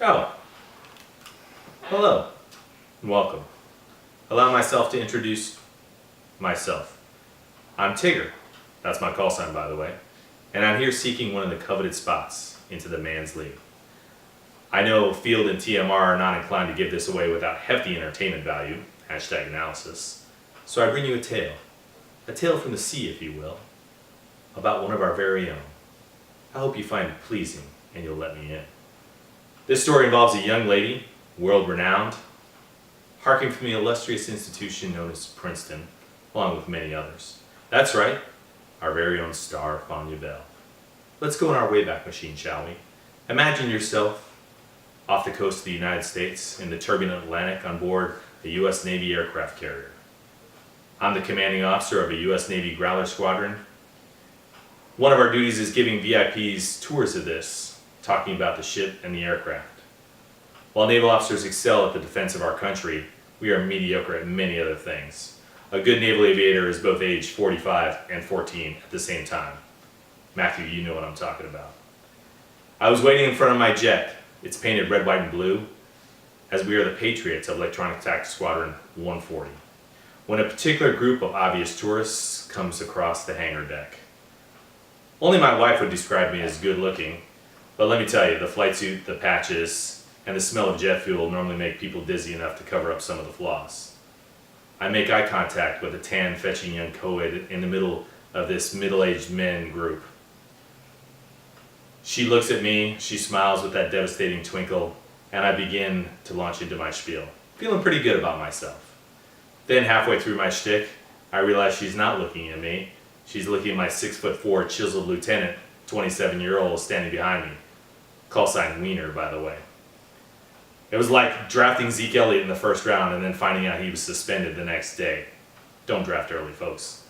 Oh, hello, and welcome. Allow myself to introduce myself. I'm Tigger, that's my call sign by the way, and I'm here seeking one of the coveted spots into the man's league. I know Field and TMR are not inclined to give this away without hefty entertainment value, #analysis, so I bring you a tale from the sea if you will, about one of our very own. I hope you find it pleasing and you'll let me in. This story involves a young lady, world-renowned, harking from the illustrious institution known as Princeton, along with many others. That's right, our very own star, Fania Bell. Let's go in our Wayback Machine, shall we? Imagine yourself off the coast of the United States in the turbulent Atlantic on board a U.S. Navy aircraft carrier. I'm the commanding officer of a U.S. Navy Growler Squadron. One of our duties is giving VIPs tours of this, talking about the ship and the aircraft. While naval officers excel at the defense of our country, we are mediocre at many other things. A good naval aviator is both age 45 and 14 at the same time. Matthew, you know what I'm talking about. I was waiting in front of my jet. It's painted red, white, and blue, as we are the Patriots of Electronic Tactics Squadron 140, when a particular group of obvious tourists comes across the hangar deck. Only my wife would describe me as good looking, but let me tell you, the flight suit, the patches, and the smell of jet fuel normally make people dizzy enough to cover up some of the flaws. I make eye contact with a tan, fetching young co-ed in the middle of this middle-aged men group. She looks at me, she smiles with that devastating twinkle, and I begin to launch into my spiel, feeling pretty good about myself. Then halfway through my shtick, I realize she's not looking at me. She's looking at my 6'4" chiseled lieutenant, 27-year-old standing behind me. Call sign Wiener, by the way. It was like drafting Zeke Elliott in the first round and then finding out he was suspended the next day. Don't draft early, folks.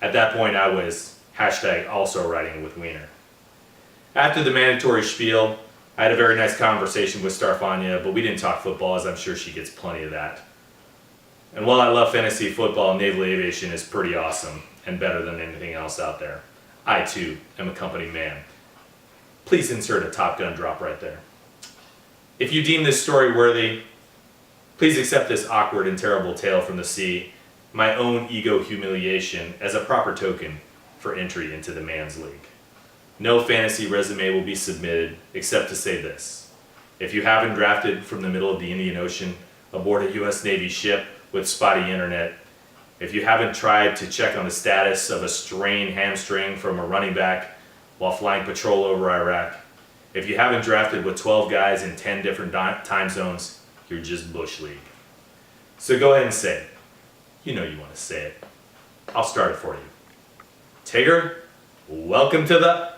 At that point, I was #also riding with Wiener. After the mandatory spiel, I had a very nice conversation with Starfania, but we didn't talk football, as I'm sure she gets plenty of that. And while I love fantasy football, naval aviation is pretty awesome and better than anything else out there. I, too, am a company man. Please insert a Top Gun drop right there. If you deem this story worthy, please accept this awkward and terrible tale from the sea, my own ego humiliation, as a proper token for entry into the man's league. No fantasy resume will be submitted except to say this. If you haven't drafted from the middle of the Indian Ocean aboard a U.S. Navy ship with spotty internet, if you haven't tried to check on the status of a strained hamstring from a running back while flying patrol over Iraq, if you haven't drafted with 12 guys in 10 different time zones, you're just Bush League. So go ahead and say it. You know you want to say it. I'll start it for you. Tigger, welcome to the